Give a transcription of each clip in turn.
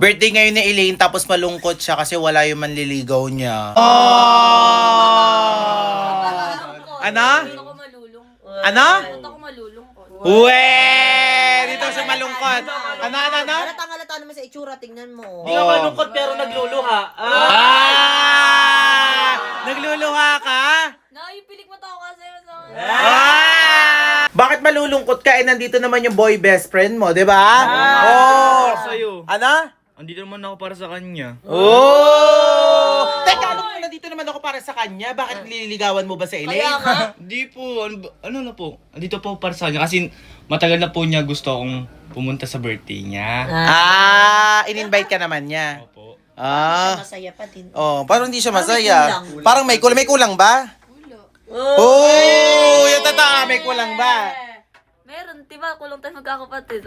Birthday ngayon ni Elaine tapos malungkot siya kasi wala yung manliligaw niya. Ano? Dito ko malulungkot. Ano? Dito ko malulungkot. Uwe! Dito siya malungkot. Ano? Halata naman sa itsura, tingnan mo. Hindi ka malungkot pero nagluluha. Nagluluha ka? Naipilik mo tao kasi sa Bakit malulungkot ka? Nandito naman yung boy best friend mo, di ba? Sa'yo. Ano? Andito naman ako para sa kanya. Teka, nandito naman ako para sa kanya. Bakit nililigawan mo ba sa Elaine? Kaya nga. Hindi po. Ano na po? Andito po para sa kanya kasi matagal na po niya gusto akong pumunta sa birthday niya. In-invite ka naman niya. Opo. Masaya pa din. Parang hindi siya Parang may masaya. kulang. Parang may kulang. May kulang ba? Yung tata, may kulang ba? Meron, diba? Kulong tayo magkakapatid.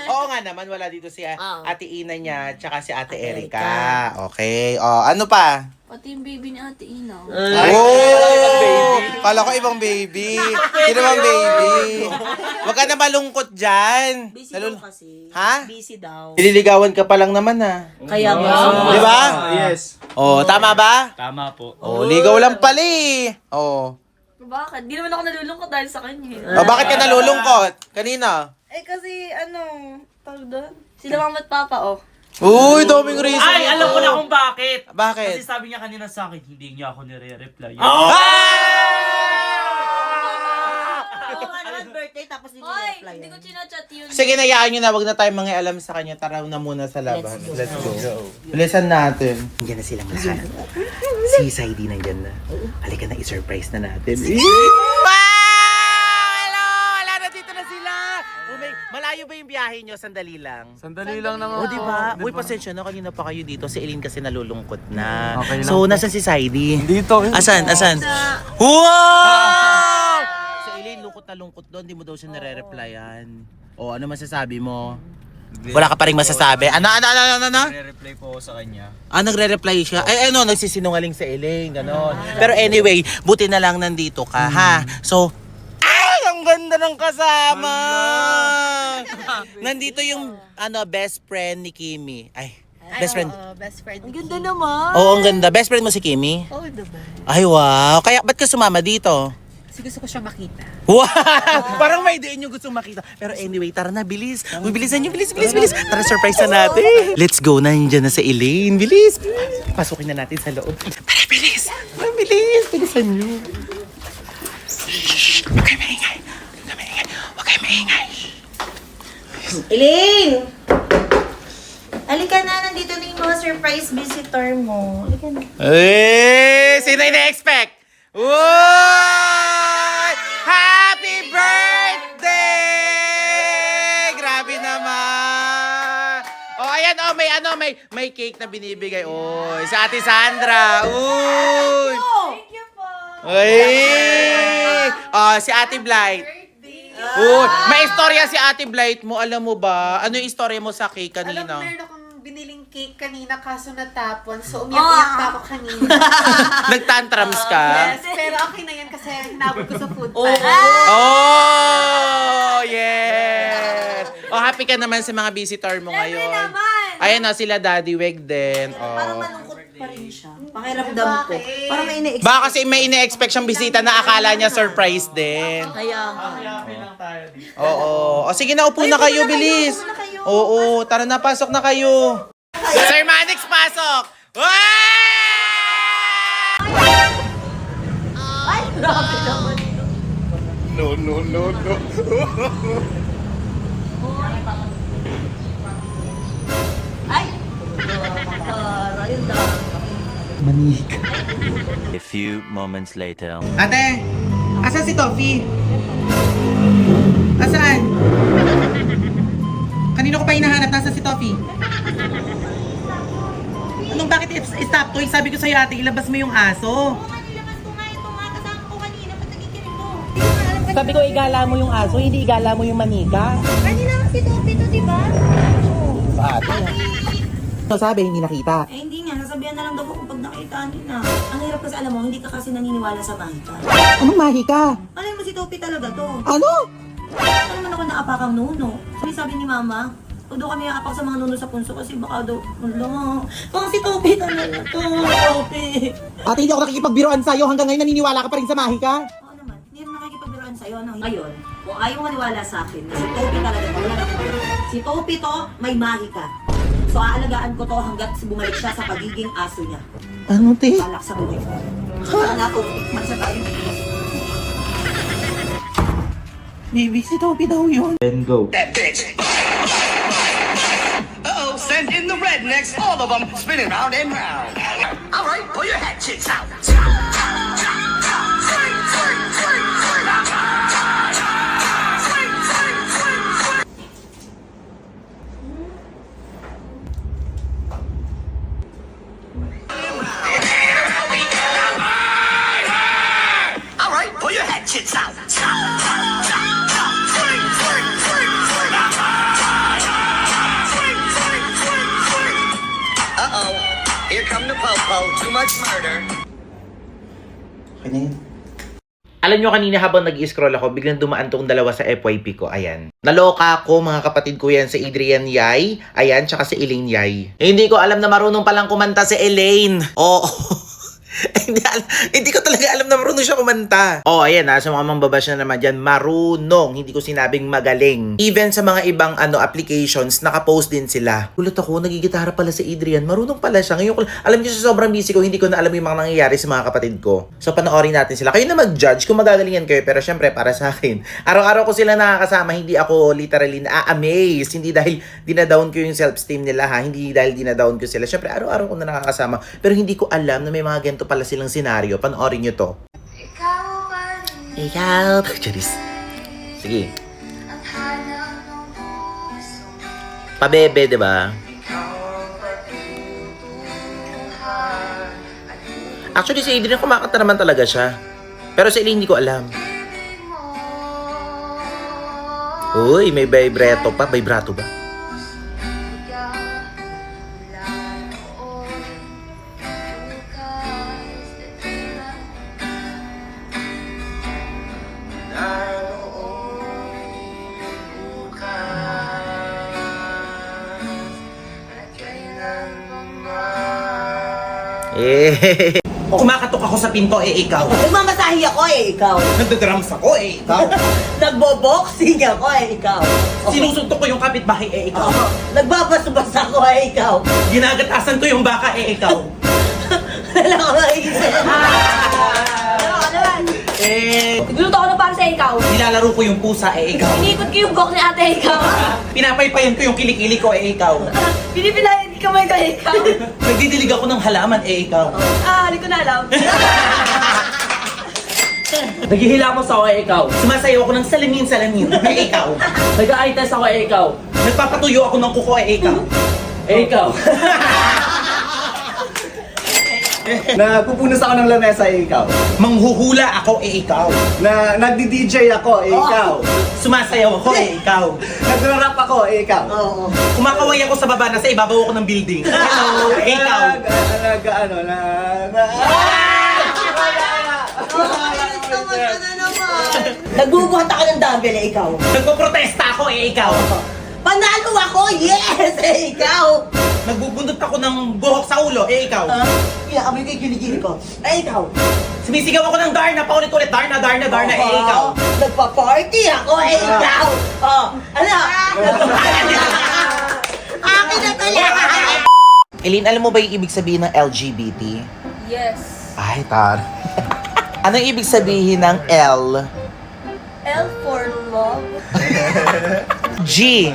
Oo nga naman, wala dito si Ate Ina niya tsaka si Ate Erica. Erica. Okay. Ano pa? Pati yung baby ni Ate Ina. Kala ko ibang baby. Sino bang baby? Huwag ka na malungkot dyan. Busy daw kasi. Ha? Busy daw. Nililigawan ka pa lang naman Kaya nga. Di ba? Yes. Tama ba? Tama po. Ligaw lang pala eh. Bakit? Di naman ako nalulungkot dahil sa kanya. Bakit ka nalulungkot? Kanina? Kasi tawag doon? Sila mama at papa, Uy, daming reason. Ay, alam ko na kung bakit. Bakit? Kasi sabi niya kanina sa akin, hindi niya ako nire-reply. Oo nga naman, birthday, tapos hindi Hoy, reply. hindi ko chinachat yun. Sige, nayaan nyo na. Huwag na tayong mangialam sa kanya. Tara na muna sa laban. Let's go. Bilisan natin. Nandiyan na silang lahat. Si Saidi nandiyan na. Halika na, i-surprise na natin. Hello! Wala na, dito na sila! Malayo ba yung biyahe nyo? Sandali lang. Sandali lang naman. Diba? Uy, pasensya na. Kanina pa kayo dito. Si Elaine kasi nalulungkot na. Okay lang So, po. nasan si Saidi? Dito. Asan? Wow! Si Elaine, lungkot na lungkot doon. Di mo daw siya nare-replyan. Ano masasabi mo? Wala ka pa rin masasabi. Ano? Nire-reply po ako sa kanya. Nagre-reply siya. Nagsisinungaling sa Elaine, ganon. Pero anyway, buti na lang nandito ka, ha? So, ang ganda ng kasama! Nandito yung, best friend ni Kimi. Best friend. Best friend. Ang ganda naman. Oo, ang ganda. Best friend mo si Kimi? Oo, diba? Ay, wow. Kaya, ba't ka sumama dito? Kasi gusto ko siya makita. Wow! Parang may diin yung gusto makita. Pero anyway, tara na, bilis. Uy, bilisan nyo, bilis. Tara, surprise na natin. Let's go, nandiyan na sa Elaine. Bilis. Pasukin na natin sa loob. Tara, bilis. Bilisan nyo. Shhh! Huwag kayo maingay. Elaine! Halika na, nandito na yung mga surprise visitor mo. Halika na. Sino ina-expect? Uy! Happy birthday! Grabe naman! Ayan, may cake na binibigay. Si Ate Sandra. Uy! Thank you po. Si Ate Blight. May istorya si Ate Blight mo. Alam mo ba? Ano yung istorya mo sa cake kanina? Alam mo, meron akong biniling cake kanina kaso natapon. So, umiyak-iyak pa ako kanina. Nagtantrums ka? Yes, pero okay na yan kasi hinabot ko sa food pan. Yes! Happy ka naman sa mga visitor mo ngayon. Ayan sila Daddy Weg din. Parang malungkot pa rin siya. Pakiramdam ko. Parang may ine-expect. Baka kasi may ine-expect siyang bisita na akala niya surprise din. Kaya nga. Oo. Sige na, upo na kayo, bilis. Oo, tara na, pasok na kayo. Sir Manix, pasok! Ay, grabe naman. No. Ay! Ayun daw. A few moments later. Ate, asan si Toffee? Asan? Kanino ko pa hinahanap? Nasaan si Toffee? Anong bakit stop toy? Sabi ko sa'yo ate, ilabas mo yung aso. Nilabas ko nga ito nga. Kasama ko kanina. Ba't nagigirin mo? Sabi ko igala mo yung aso, hindi igala mo yung manika. Kanina nga si Topi to, di ba? So sabi, hindi nakita. Hindi nga. Nasabihan na lang daw ako pag nakita nila. Ang hirap kasi alam mo, hindi ka kasi naniniwala sa mahika. Anong mahika? Alam mo si Topi talaga to. Ano? Ano naman ako naapakang nuno. Sabi ni mama, Huwag daw kami apak sa mga nuno sa punso kasi baka daw, Pang si Topi talaga to, Topi. Ate, hindi ako nakikipagbiroan sa'yo. Hanggang ngayon naniniwala ka pa rin sa Mahika. Oo naman, hindi naman nakikipagbiroan sa'yo. No? Ngayon, kung ayaw maniwala sa akin na si Topi talaga to, wala na akong si Topi to, may mahika. So aalagaan ko to hanggat bumalik siya sa pagiging aso niya. Ano, te? Balak sa buhay ko. Sana ako, tikman sa tayo. Baby, si Toby daw yun. Then go. That bitch. Uh-oh, send in the rednecks, all of them spinning round and round. All right, pull your hatchets out. All right, pull your hatchets out. Uh-oh, here come the po-po. Too much murder. Okay na yun. Alam nyo, kanina habang nag-i-scroll ako, biglang dumaan tong dalawa sa FYP ko. Ayan. Naloka ako, mga kapatid ko yan, si Adrian Yay. Ayan, tsaka si Elaine Yay. Hindi ko alam na marunong palang kumanta si Elaine. Oo. Hindi ko talaga alam na marunong siya kumanta. Oh, ayan ha, sa mga mambabash na naman dyan, marunong. Hindi ko sinabing magaling. Even sa mga ibang applications, nakapost din sila. Gulat ako, nagigitara pala si Adrian. Marunong pala siya. Ngayon, alam niyo sa sobrang busy ko, hindi ko na alam yung mga nangyayari sa mga kapatid ko. So, panoorin natin sila. Kayo na mag-judge kung magagalingan kayo. Pero syempre, para sa akin, araw-araw ko sila nakakasama. Hindi ako literally na-amaze. Hindi dahil dinadown ko yung self-esteem nila ha. Hindi dahil dinadown ko sila. Syempre, araw-araw ko na nakakasama. Pero hindi ko alam na may mga ganito pala silang senaryo. Panoorin nyo to. Ikaw. Charis. Sige. Pabebe, di ba? Actually, si Adrian kumakanta naman talaga siya. Pero si Elaine, hindi ko alam. Uy, may vibrato pa. Vibrato ba? Eh. Kumakatok ako sa pinto, ikaw. Nagmamasahe ako, ikaw. Nagdadrums ako, ikaw. Nagboboxing ako, ikaw. Sinusuntok ko yung kapitbahay, ikaw. Nagbabasubas ako, ikaw. Ginagatasan ko yung baka, ikaw. Wala ko maisip. Nagluto ako na para sa ikaw. Nilalaro ko yung pusa, ikaw. Inikot ko yung gok ni ate, ikaw. Pinapaypayan ko yung kilikili ko, ikaw. Pinipilayan yung kamay ko, ikaw. Nagdidilig ako ng halaman, ikaw. Hindi ko na alam. Naghihilamos ako ikaw. Sumasayaw ako ng salamin, ikaw. Nag-eye test ako ikaw. Nagpapatuyo ako ng kuko, ikaw. Ikaw. Nagpupunas ako ng lamesa, ikaw. Manghuhula ako, ikaw. Nagdi-DJ ako, ikaw. Sumasayaw ako, ikaw. Nagra-rap ako, ikaw. Oo. Kumakaway ako sa baba, nasa ibabaw ako ng building. Hello, ikaw. Nagbubuhat ako ng dumbbell, ikaw. Nagpoprotesta ako, ikaw. Panalo ako, yes, ikaw. Nagbubundot ako ng buhok sa ulo, ikaw. Amoy ko yung kiligili ko. Ikaw. Sumisigaw ako ng Darna, paulit-ulit, Darna, ikaw. Nagpa-party ako, ikaw. Ano? Akin na talaga. Elaine, alam mo ba yung ibig sabihin ng LGBT? Yes. Ay, tar. Anong ibig sabihin ng L? L for love. G.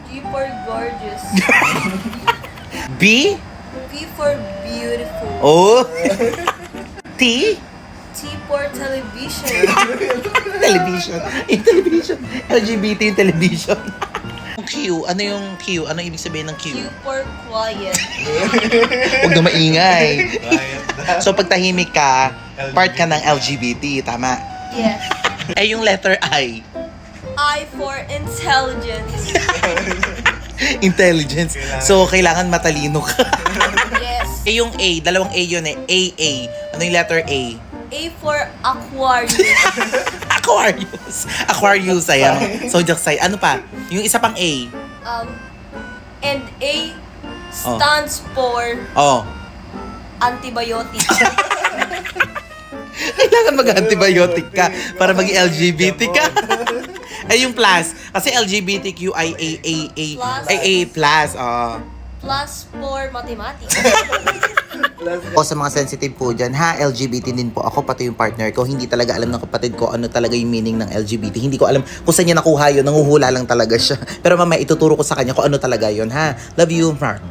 G for gorgeous. B. B for beautiful. O. T. T for television. Television. Yung television. LGBT yung television. Q. Ano yung Q? Ano ibig sabihin ng Q Q? for quiet. Huwag na maingay. So pag tahimik ka, part ka ng LGBT, tama? Yes. Eh yung letter I. I for intelligence. Intelligence. So kailangan matalino ka. Yes. Eh yung A, dalawang A yun eh. AA. Ano yung letter A? A for Aquarius. Aquarius. Aquarius, ayan. So, just say, ano pa? Yung isa pang A. And A stands for Oh. antibiotic. Kailangan mag-antibiotic ka para maging LGBT ka. Ay, yung plus. Kasi LGBTQIAA+. Plus for mathematics. O sa mga sensitive po dyan, ha, LGBT din po ako, pati yung partner ko. Hindi talaga alam ng kapatid ko ano talaga yung meaning ng LGBT. Hindi ko alam kung saan niya nakuha yun. Nanguhula lang talaga siya. Pero mamaya ituturo ko sa kanya kung ano talaga yun, ha. Love you, Mark.